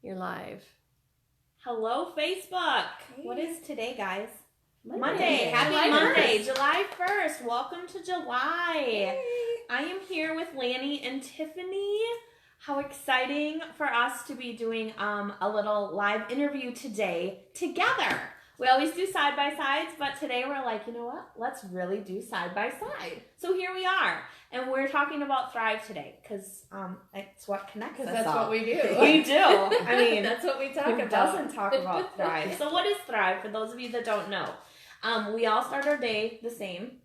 You're live. Hello, Facebook. Hey. What is today, guys? Monday. Happy July Monday. 1st. July 1st. Welcome to July. Hey. I am here with Lanny and Tiffany. How exciting for us to be doing a little live interview today together. We always do side-by-sides, but today we're like, you know what? Let's really do side-by-side. So here we are. And we're talking about Thrive today because it's what connects us Because that's all. what we do. We do. I mean, that's what we talk who about. doesn't talk about Thrive? So what is Thrive, for those of you that don't know? We all start our day the same.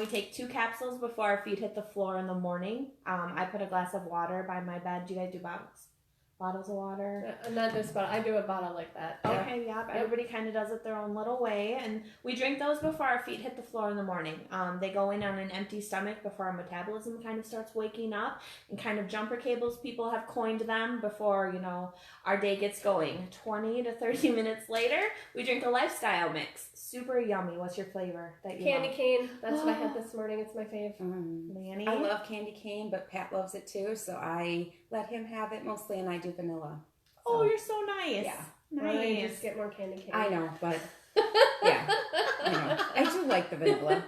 We take 2 capsules before our feet hit the floor in the morning. I put a glass of water by my bed. Do you guys do bottles? Bottles of water? Not this bottle. I do a bottle like that. Yeah. Okay, yeah. Everybody kind of does it their own little way. And we drink those before our feet hit the floor in the morning. They go in on an empty stomach before our metabolism kind of starts waking up. And kind of jumper cables, people have coined them before, you know, our day gets going. 20 to 30 minutes later, we drink a lifestyle mix. Super yummy. What's your flavor that you Candy love? cane. That's what I had this morning. It's my fave. Lanny? I love candy cane, but Pat loves it too, so I let him have it mostly, and I do vanilla. Oh, you're so nice. Yeah. Why don't you Nice. just get more candy cane? I know, but yeah, I know. I do like the vanilla.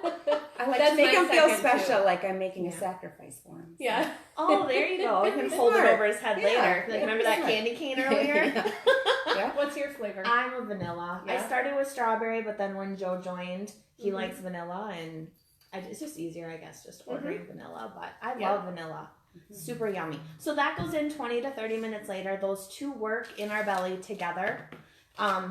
I like That's to make my him feel second, special, too. like I'm making a Yeah. sacrifice for him. So. Yeah. Oh, there you go. You can hold it Smart. over his head Yeah. later. Like, Yeah, remember that smart. candy cane earlier? Yeah. What's your flavor? I'm a vanilla. I Yeah? started with strawberry, but then when Joe joined, he Mhm. likes vanilla, and it's just easier, I guess, just ordering vanilla. But I Yeah. love vanilla. Super yummy. So that goes in 20 to 30 minutes later. Those 2 work in our belly together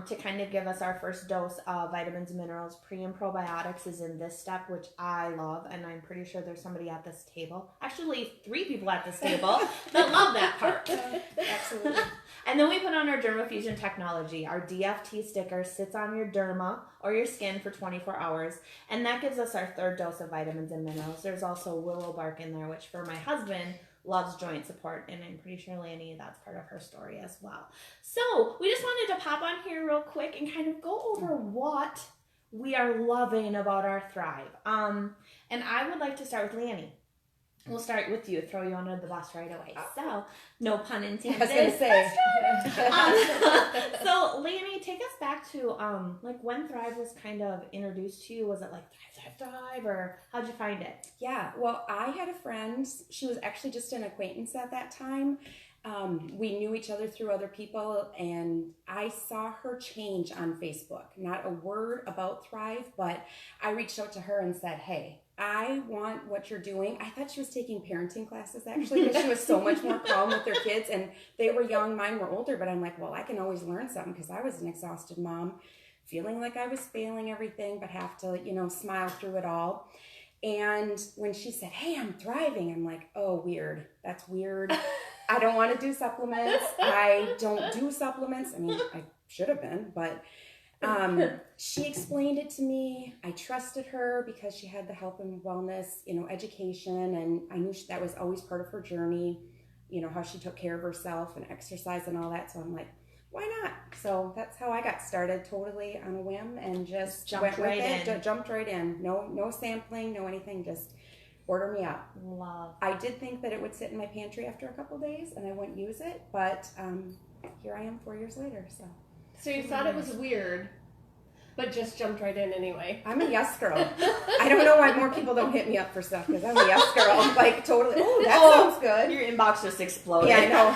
to kind of give us our first dose of vitamins and minerals. Pre and probiotics is in this step, which I love, and I'm pretty sure there's somebody at this table, actually 3 people at this table, that love that part. Absolutely. And then we put on our Dermafusion technology. Our DFT sticker sits on your derma or your skin for 24 hours, and that gives us our 3rd dose of vitamins and minerals. There's also willow bark in there, which for my husband loves joint support, and I'm pretty sure Lanny, that's part of her story as well. So we just wanted to pop on here real quick and kind of go over what we are loving about our Thrive. And I would like to start with Lanny. We'll start with you, throw you under the bus right away. So, no pun intended. I was gonna say. So, Lanny, take us back to like when Thrive was kind of introduced to you. Was it like Thrive, or how'd you find it? Yeah, well, I had a friend. She was actually just an acquaintance at that time. We knew each other through other people, and I saw her change on Facebook. Not a word about Thrive, but I reached out to her and said, hey, I want what you're doing. I thought she was taking parenting classes, actually, because she was so much more calm with her kids, and they were young, mine were older, but I'm like, well, I can always learn something, because I was an exhausted mom, feeling like I was failing everything, but have to, smile through it all. And when she said, hey, I'm thriving, I'm like, oh, weird. That's weird. I don't want to do supplements. I don't do supplements. I mean, I should have been, but she explained it to me. I trusted her because she had the health and wellness, education, and I knew that was always part of her journey, how she took care of herself and exercise and all that. So I'm like, why not? So that's how I got started, totally on a whim, and just Jumped right in. Jumped right in. No sampling, no anything, just order me up. Love. I did think that it would sit in my pantry after a couple days and I wouldn't use it, but here I am 4 years later. So you thought it was weird, but just jumped right in anyway. I'm a yes girl. I don't know why more people don't hit me up for stuff, because I'm a yes girl. Like, totally. Oh, that sounds good. Your inbox just exploded. Yeah, I know.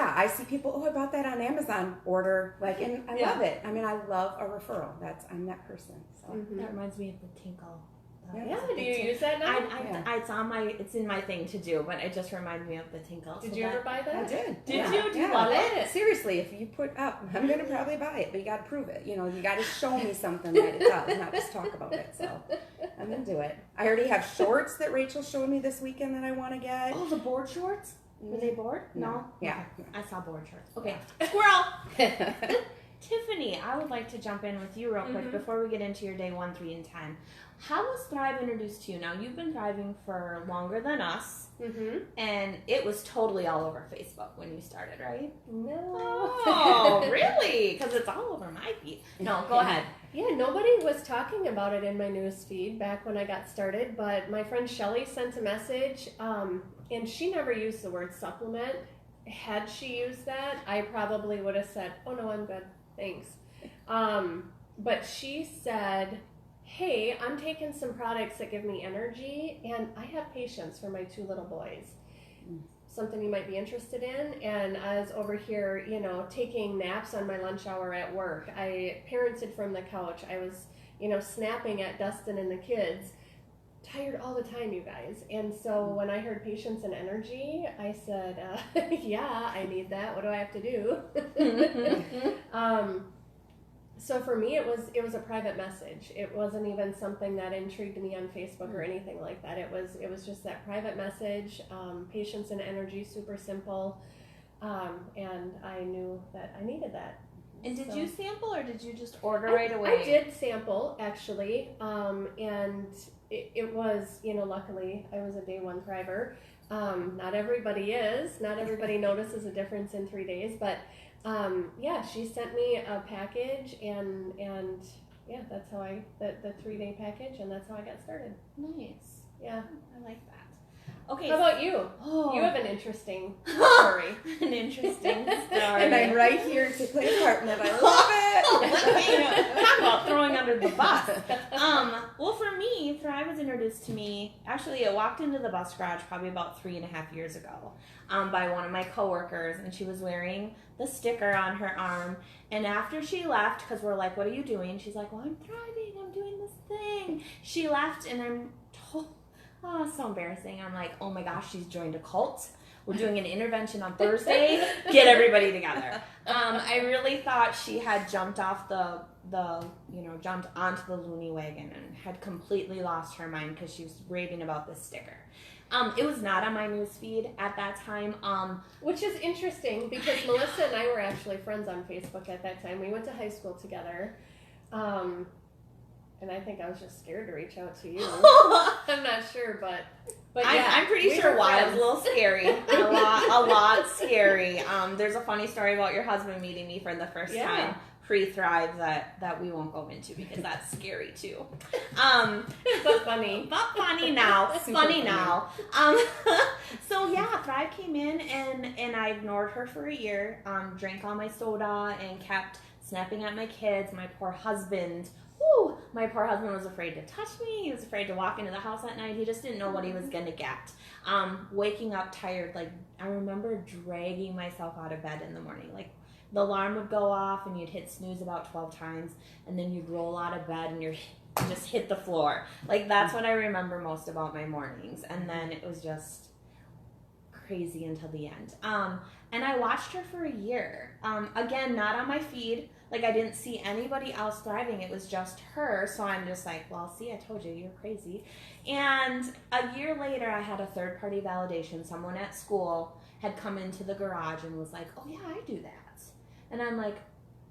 I see people, I bought that on Amazon, order, and I love it. I mean, I love a referral. I'm that person. So. That reminds me of the tinkle. Yeah, do you use that now? It's in my thing to do, but it just reminds me of the tinkle. Did you ever buy that? I did. Did you? Do you Yeah. love it? Seriously, if you put up, I'm going to probably buy it, but you got to prove it. You got to show me something that it does, not just talk about it. So I'm going to do it. I already have shorts that Rachel showed me this weekend that I want to get. Oh, the board shorts? Were they board? No? Yeah. Okay. I saw board shorts. Okay. Squirrel! Tiffany, I would like to jump in with you real quick before we get into your day 1, 3, and 10. How was Thrive introduced to you? Now, you've been thriving for longer than us, and it was totally all over Facebook when you started, right? No. Oh, really? Because it's all over my feed. No, go ahead. Yeah, nobody was talking about it in my news feed back when I got started, but my friend Shelly sent a message, and she never used the word supplement. had she used that, I probably would have said, "Oh no, I'm good, thanks." But she said, "Hey, I'm taking some products that give me energy, and I have patience for my 2 little boys. Something you might be interested in." And I was over here, taking naps on my lunch hour at work. I parented from the couch. I was, snapping at Dustin and the kids. Tired all the time, you guys. And so when I heard patience and energy, I said, yeah, I need that. What do I have to do? So for me, it was a private message. It wasn't even something that intrigued me on Facebook or anything like that. It was just that private message, patience and energy, super simple. And I knew that I needed that. And did you sample or did you just order right away? I did sample, actually. And it was, luckily I was a day 1 thriver. Not everybody is. Not everybody notices a difference in 3 days, but yeah, she sent me a package and yeah, that's how the 3-day package, and that's how I got started. Nice. Yeah. I like that. Okay. How about you? Oh. You have an interesting story. An interesting story. And I'm right here to play a part in it. I love it. Talk about throwing under the bus. Well, for me, Thrive was introduced to me. Actually, I walked into the bus garage probably about 3.5 years ago by one of my coworkers, and she was wearing the sticker on her arm. And after she left, because we're like, "What are you doing?" She's like, "Well, I'm thriving. I'm doing this thing." She left, and I'm told. Oh, it's so embarrassing. I'm like, "Oh my gosh, she's joined a cult. We're doing an intervention on Thursday. Get everybody together." I really thought she had jumped off jumped onto the loony wagon and had completely lost her mind because she was raving about this sticker. It was not on my news feed at that time. Which is interesting because Melissa and I were actually friends on Facebook at that time. We went to high school together. And I think I was just scared to reach out to you. I'm not sure, but yeah, I'm pretty sure why it was a little scary, a lot scary. There's a funny story about your husband meeting me for the first time pre-Thrive that we won't go into because that's scary too. But funny. But funny now. Funny now. So yeah, Thrive came in and I ignored her for a year. Drank all my soda and kept snapping at my kids. My poor husband was afraid to touch me. He was afraid to walk into the house at night. He just didn't know what he was going to get. Waking up tired, like I remember dragging myself out of bed in the morning. Like the alarm would go off and you'd hit snooze about 12 times and then you'd roll out of bed and you just hit the floor. Like that's what I remember most about my mornings. And then it was just crazy until the end. And I watched her for a year. Again, not on my feed. Like, I didn't see anybody else thriving. It was just her. So I'm just like, well, see, I told you, you're crazy. And a year later, I had a third-party validation. Someone at school had come into the garage and was like, "Oh, yeah, I do that." And I'm like,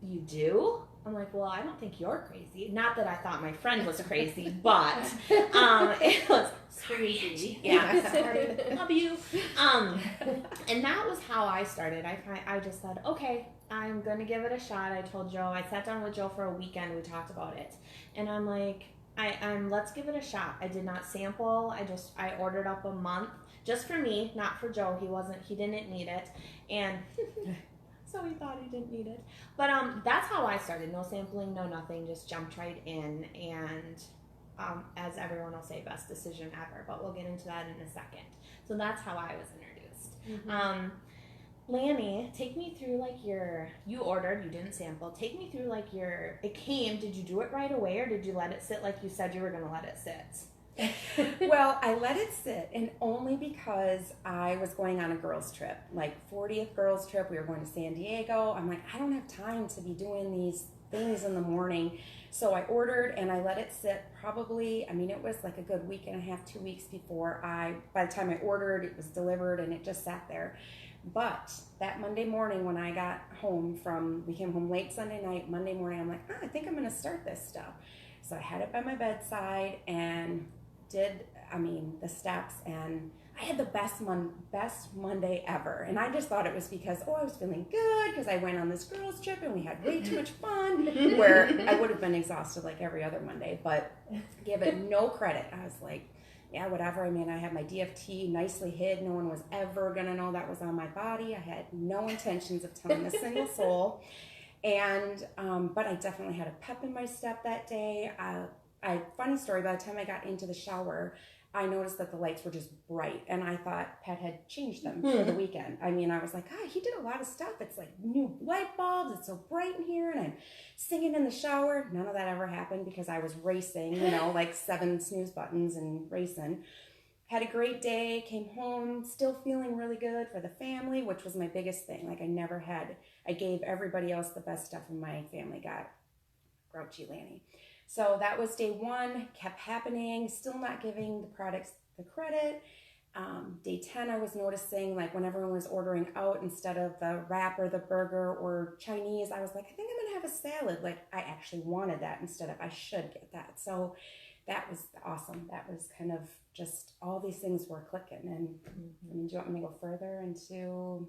"You do?" I'm like, "Well, I don't think you're crazy." Not that I thought my friend was crazy, but it was crazy. Yeah, sorry, love you. And that was how I started. I just said, okay, I'm going to give it a shot. I told Joe, I sat down with Joe for a weekend. We talked about it. And I'm like, let's give it a shot. I did not sample. I ordered up a month just for me, not for Joe. He didn't need it. And so he thought he didn't need it. But that's how I started. No sampling, no nothing. Just jumped right in. And as everyone will say, best decision ever. But we'll get into that in a second. So that's how I was introduced. Mm-hmm. Lanny, take me through you ordered, you didn't sample. Take me through it came. Did you do it right away or did you let it sit like you said you were going to let it sit? Well, I let it sit, and only because I was going on a girls' trip, like 40th girls' trip. We were going to San Diego. I'm like, I don't have time to be doing these things in the morning. So I ordered and I let it sit probably, it was like a good week and a half, 2 weeks before by the time I ordered, it was delivered and it just sat there. But that Monday morning when I got home we came home late Sunday night, Monday morning, I'm like, I think I'm going to start this stuff. So I had it by my bedside and did, the steps, and I had the best Monday ever. And I just thought it was because, I was feeling good because I went on this girls' trip and we had way too much fun, where I would have been exhausted like every other Monday, but give it no credit. I was like, yeah, whatever. I mean, I had my DFT nicely hid. No one was ever going to know that was on my body. I had no intentions of telling a single soul. And, but I definitely had a pep in my step that day. Funny story, by the time I got into the shower, I noticed that the lights were just bright, and I thought Pat had changed them for the weekend. I mean, I was like, he did a lot of stuff. It's like new light bulbs. It's so bright in here, and I'm singing in the shower. None of that ever happened because I was racing, like 7 snooze buttons and racing. Had a great day, came home, still feeling really good for the family, which was my biggest thing. Like I gave everybody else the best stuff, and my family got grouchy Lanny. So that was day 1, kept happening, still not giving the products the credit. Day 10, I was noticing, like, when everyone was ordering out, instead of the wrap or the burger or Chinese, I was like, I think I'm going to have a salad. Like, I actually wanted that instead of I should get that. So that was awesome. That was kind of just all these things were clicking. And I mean, do you want me to go further into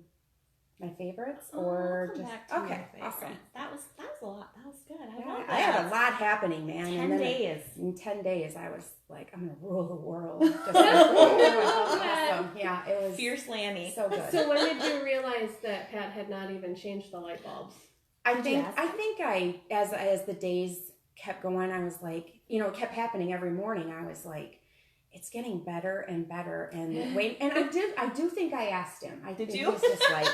my favorites, or I'll come just back to okay? your Awesome. favorites. That was a lot. That was good. I Yeah, love I that. had a lot happening, man. 10 days. In 10 days, I was like, I'm gonna rule the world. Just awesome. Yeah, it was Fierce Lanny. so good. So when did you realize that Pat had not even changed the light bulbs? I think as the days kept going, I was like, it kept happening every morning. I was like, it's getting better and better. And wait, and I do think I asked him. Did think you? He's just like,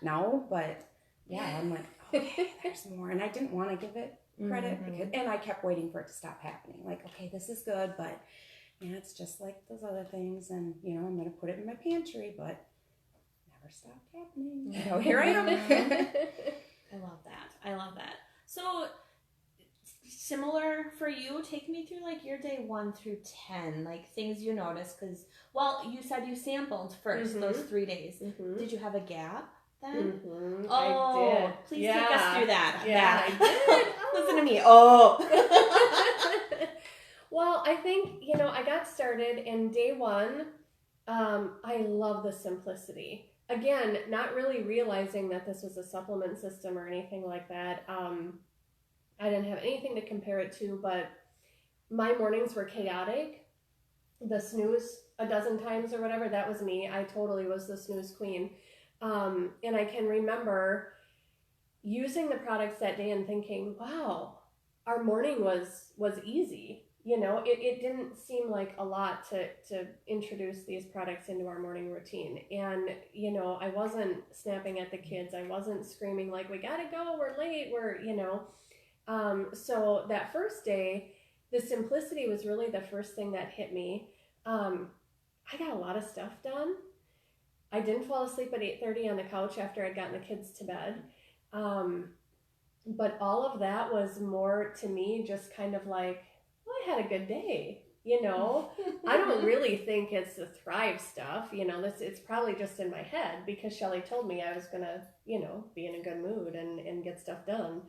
no, but yeah, I'm like, okay, there's more. And I didn't want to give it credit and I kept waiting for it to stop happening. Like, okay, this is good, but it's just like those other things. And, I'm going to put it in my pantry, but never stopped happening. So here I am. I love that. So similar for you, take me through like your day 1 through 10, like things you noticed, because you said you sampled first those 3 days. Did you have a gap then? Oh, I did. Please take us through that. Yeah, I did. Listen to me. Well, I think, I got started in day 1. I love the simplicity. Again, not really realizing that this was a supplement system or anything like that. I didn't have anything to compare it to, but my mornings were chaotic. The snooze a dozen times or whatever, that was me. I totally was the snooze queen. And I can remember using the products that day and thinking, wow, our morning was easy. It didn't seem like a lot to introduce these products into our morning routine. And, I wasn't snapping at the kids. I wasn't screaming like, we gotta go, we're late, so that first day, the simplicity was really the first thing that hit me. I got a lot of stuff done. I didn't fall asleep at 8:30 on the couch after I'd gotten the kids to bed. But all of that was more to me just kind of like, well, I had a good day. I don't really think it's the Thrive stuff. It's probably just in my head because Shelly told me I was going to, be in a good mood and get stuff done.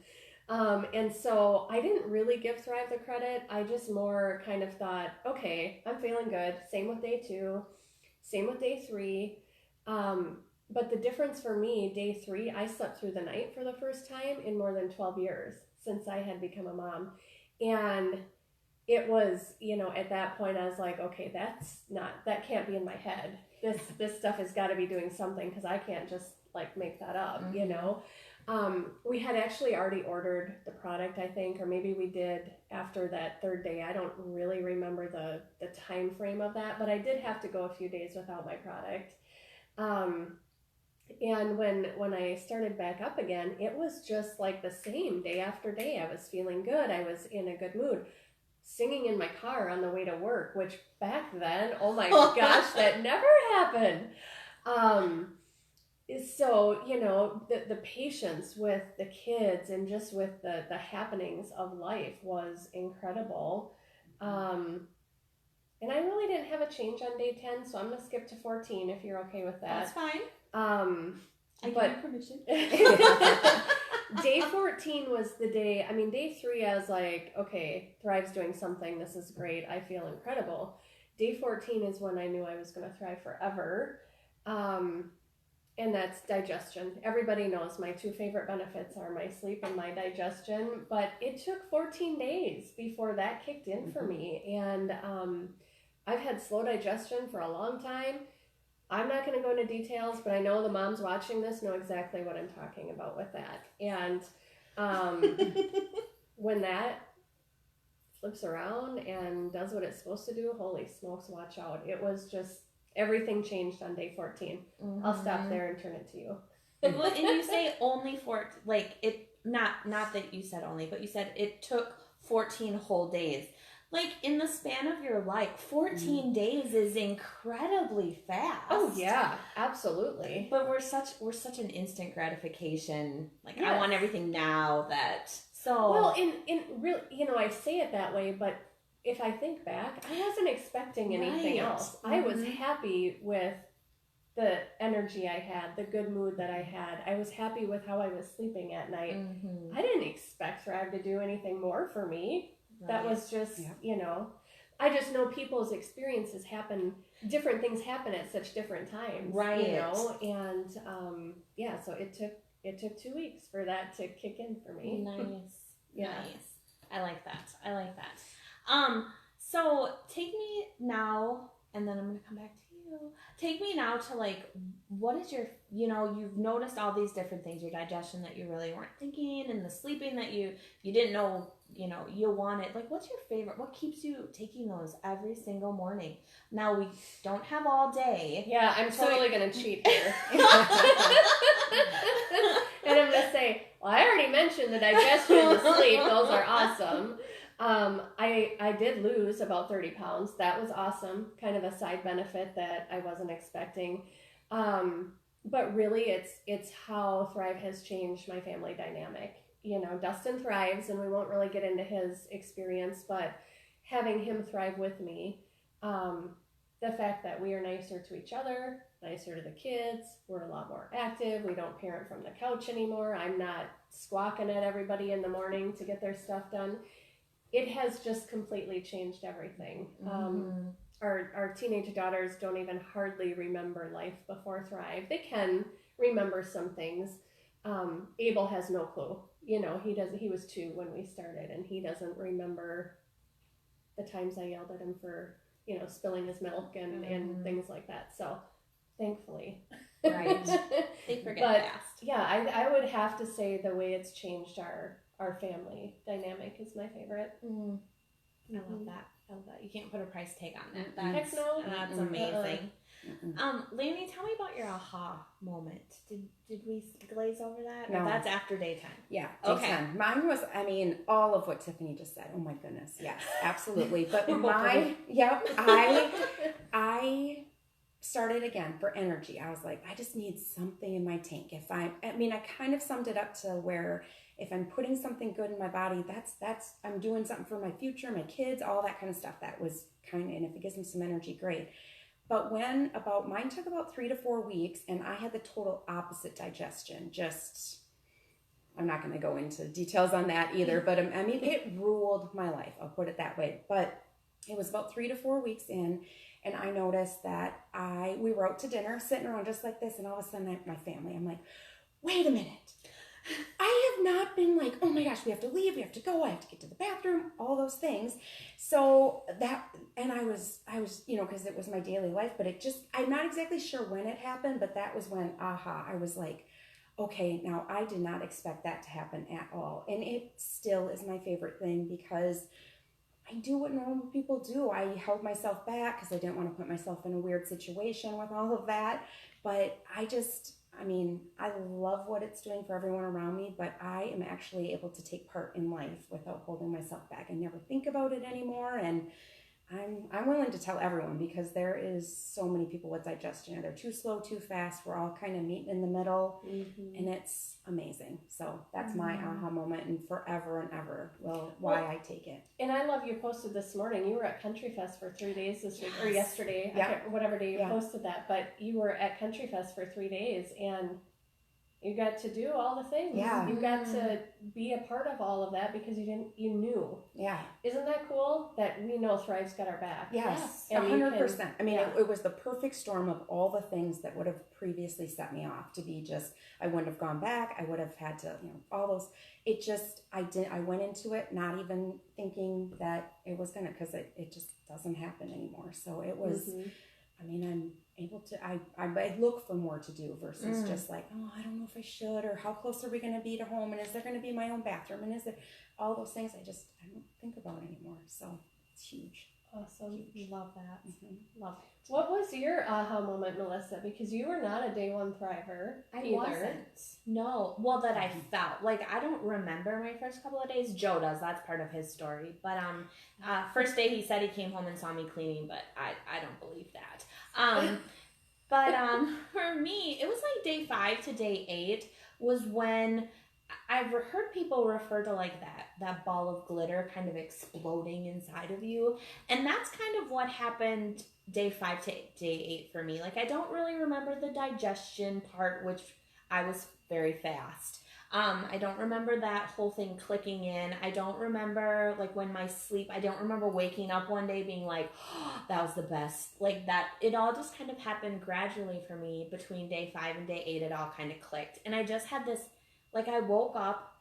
And so I didn't really give Thrive the credit. I just more kind of thought, okay, I'm feeling good. Same with day 2, same with day 3. But the difference for me, day 3, I slept through the night for the first time in more than 12 years since I had become a mom. And it was, at that point I was like, okay, that can't be in my head. This stuff has got to be doing something because I can't just like make that up, We had actually already ordered the product, I think, or maybe we did after that 3rd day. I don't really remember the time frame of that, but I did have to go a few days without my product. And when I started back up again, it was just like the same day after day. I was feeling good. I was in a good mood. Singing in my car on the way to work, which back then, oh my gosh, that never happened. So, the patience with the kids and just with the happenings of life was incredible. And I really didn't have a change on day 10, so I'm going to skip to 14 if you're okay with that. That's fine. I give you permission. Day 14 was the day, day 3 I was like, okay, Thrive's doing something. This is great. I feel incredible. Day 14 is when I knew I was going to thrive forever. And that's digestion. Everybody knows my 2 favorite benefits are my sleep and my digestion, but it took 14 days before that kicked in for me. And I've had slow digestion for a long time. I'm not going to go into details, but I know the moms watching this know exactly what I'm talking about with that. And when that flips around and does what it's supposed to do, holy smokes, watch out. It was just, everything changed on day 14. Mm-hmm. I'll stop there and turn it to you. Well, and you say only not that you said only, but you said it took 14 whole days. Like, in the span of your life, 14 days is incredibly fast. Oh, yeah, absolutely. But we're such an instant gratification. Like, Yes. I want everything now that, so. Well, in real, I say it that way, but if I think back, I wasn't expecting anything else. I was happy with the energy I had, the good mood that I had. I was happy with how I was sleeping at night. I didn't expect Thrive to do anything more for me. Right. That was just, I just know people's experiences happen, different things happen at such different times. Right. And so it took 2 weeks for that to kick in for me. Nice. Yeah. Nice. I like that. So take me now, and then I'm going to come back to you. Take me now to, like, what is your, you've noticed all these different things, your digestion that you really weren't thinking, and the sleeping that you didn't know, you wanted. Like, what's your favorite? What keeps you taking those every single morning? Now, we don't have all day. Yeah, I'm totally going to cheat here. And I'm going to say, well, I already mentioned the digestion and the sleep. Those are awesome. I did lose about 30 pounds. That was awesome. Kind of a side benefit that I wasn't expecting. But really it's how Thrive has changed my family dynamic. Dustin thrives, and we won't really get into his experience, but having him thrive with me, the fact that we are nicer to each other, nicer to the kids, we're a lot more active. We don't parent from the couch anymore. I'm not squawking at everybody in the morning to get their stuff done. It has just completely changed everything. Our teenage daughters don't even hardly remember life before Thrive. They can remember some things. Abel has no clue. He was 2 when we started, and he doesn't remember the times I yelled at him for, spilling his milk and things like that. So thankfully. Right. They forget fast. Yeah, I would have to say the way it's changed our family dynamic is my favorite. I love that. You can't put a price tag on that. Heck no. That's amazing. Lainey, tell me about your aha moment. Did we glaze over that? No. That's after daytime. Yeah, daytime. Okay. Mine was, all of what Tiffany just said. Oh my goodness. Yes, absolutely. But I started again for energy. I was like, I just need something in my tank. I kind of summed it up to where if I'm putting something good in my body, that's I'm doing something for my future, my kids, all that kind of stuff. That was and if it gives me some energy, great. But mine took about 3 to 4 weeks, and I had the total opposite digestion. I'm not going to go into details on that either, but it ruled my life. I'll put it that way. But it was about 3 to 4 weeks in, and I noticed that we were out to dinner, sitting around just like this, and all of a sudden, my family, I'm like, wait a minute. I have not been like, oh my gosh, we have to leave, we have to go, I have to get to the bathroom, all those things. So I was, because it was my daily life, but I'm not exactly sure when it happened, but that was when, I was like, okay, now I did not expect that to happen at all. And it still is my favorite thing because I do what normal people do. I held myself back because I didn't want to put myself in a weird situation with all of that. But I love what it's doing for everyone around me, but I am actually able to take part in life without holding myself back. I never think about it anymore, and I'm willing to tell everyone because there is so many people with digestion. They're too slow, too fast. We're all kind of meeting in the middle, and it's amazing. So that's my aha moment, and forever and ever why I take it. And I love you posted this morning. You were at Country Fest for 3 days this week, or yesterday, whatever day you posted that. But you were at Country Fest for 3 days, and You got to do all the things. Yeah. You got to be a part of all of that because you knew. Yeah. Isn't that cool that we know Thrive's got our back? Yes. And we 100%. I mean, yeah. it was the perfect storm of all the things that would have previously set me off to be just, I wouldn't have gone back. I would have had to, all those, it just, I went into it not even thinking that it was going to, because it just doesn't happen anymore. So it was, I mean, I'm able to, I look for more to do versus just like, oh, I don't know if I should, or how close are we going to be to home, and is there going to be my own bathroom, and is there, all those things I don't think about anymore. So it's huge. Awesome. Huge. Love that. Love it. What was your aha moment, Melissa? Because you were not a day one thriver. I either. wasn't. No. Well, that I felt. Like, I don't remember my first couple of days. Joe does. That's part of his story. But first day he said he came home and saw me cleaning, but I don't believe that. But for me, it was like day 5 to day 8 was when I've heard people refer to like that ball of glitter kind of exploding inside of you. And that's kind of what happened day 5 to day 8 for me. Like, I don't really remember the digestion part, which I was very fast. I don't remember that whole thing clicking in. I don't remember like when my sleep, I don't remember waking up one day being like, oh, that was the best. Like that, it all just kind of happened gradually for me between day 5 and day 8. It all kind of clicked. And I just had this, like, I woke up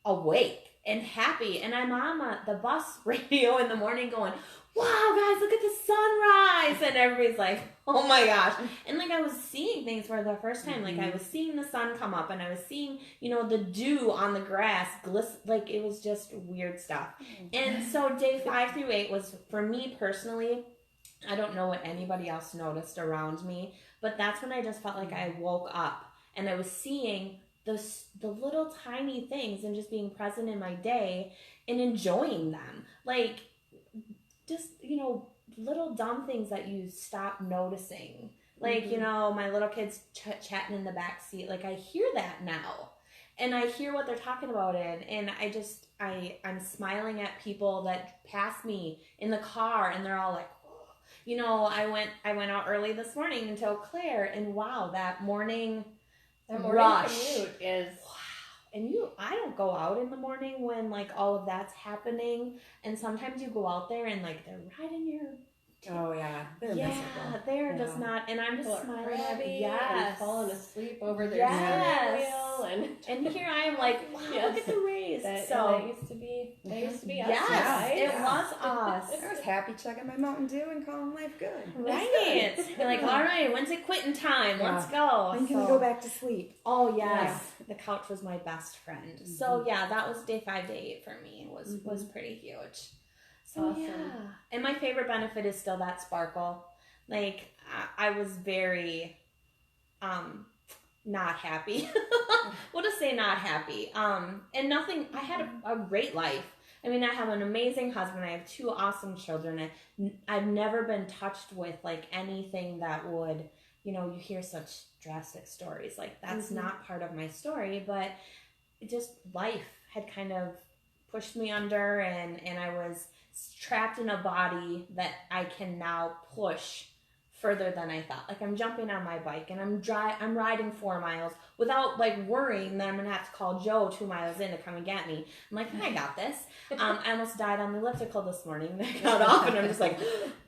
awake and happy, and I'm on the bus radio in the morning going, wow, guys, look at the sunrise, and everybody's like, oh my gosh. And like, I was seeing things for the first time. Like, I was seeing the sun come up, and I was seeing, the dew on the grass glisten. Like, it was just weird stuff. And so day 5 through 8 was, for me personally, I don't know what anybody else noticed around me, but that's when I just felt like I woke up and I was seeing the little tiny things and just being present in my day and enjoying them. Like, just, little dumb things that you stop noticing. Like, my little kids chatting in the back seat. Like, I hear that now. And I hear what they're talking about it. And I'm smiling at people that pass me in the car, and they're all like, I went out early this morning and told Claire, and wow, that morning rush commute is wow. And I don't go out in the morning when like all of that's happening, and sometimes you go out there and like they're right in your oh yeah, they're miserable. They're just not, and I'm just smiling at and falling asleep over their yes. wheel, and here I am like, wow, look at the rays. That used to be us. Yes, right? it was us. I was happy chugging my Mountain Dew and calling life good. Right. You're like, all right, when's it quitting time? Let's go. When can we go back to sleep? Oh yes, the couch was my best friend. So yeah, that was day 5 to 8 for me. It was pretty huge. So awesome. Yeah, and my favorite benefit is still that sparkle. Like I was very, not happy. We'll just say not happy. And nothing. I had a great life. I mean, I have an amazing husband. I have 2 awesome children. I've never been touched with like anything that would, you hear such drastic stories. Like that's not part of my story, but it just life had kind of pushed me under, and I was trapped in a body that I can now push further than I thought. Like I'm jumping on my bike and I'm riding 4 miles without like worrying that I'm gonna have to call Joe 2 miles in to come and get me. I'm like, I got this. I almost died on the elliptical this morning. I got off and I'm just like,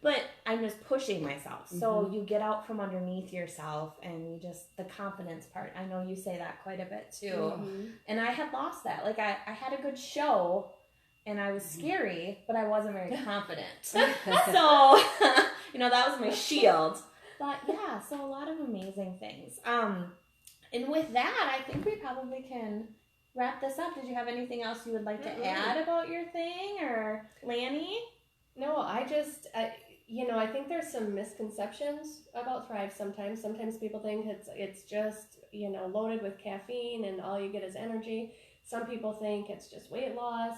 but I'm just pushing myself. So you get out from underneath yourself, and you just, the confidence part. I know you say that quite a bit too. And I had lost that. Like I had a good show, and I was scary, but I wasn't very confident. So, that was my shield. But yeah, so a lot of amazing things. And with that, I think we probably can wrap this up. Did you have anything else you would like to add about your thing, or Lanny? No, I just, I think there's some misconceptions about Thrive sometimes. Sometimes people think it's just, loaded with caffeine and all you get is energy. Some people think it's just weight loss.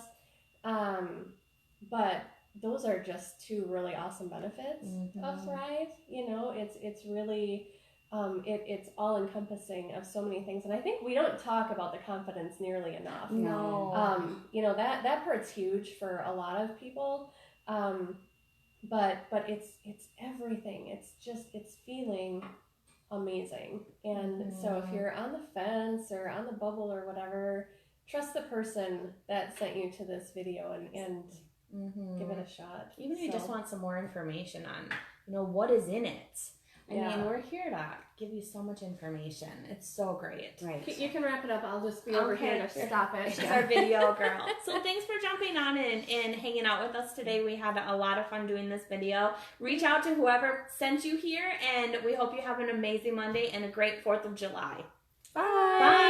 But those are just 2 really awesome benefits of Thrive. It's really, it's all encompassing of so many things. And I think we don't talk about the confidence nearly enough. No. That part's huge for a lot of people. But it's everything. It's feeling amazing. And so if you're on the fence or on the bubble or whatever, trust the person that sent you to this video and give it a shot. Even if you just want some more information on, what is in it. I mean, we're here to give you so much information. It's so great. Right. You can wrap it up. I'll just be over here to stop it. She's our video girl. So thanks for jumping on and hanging out with us today. We had a lot of fun doing this video. Reach out to whoever sent you here, and we hope you have an amazing Monday and a great 4th of July. Bye. Bye.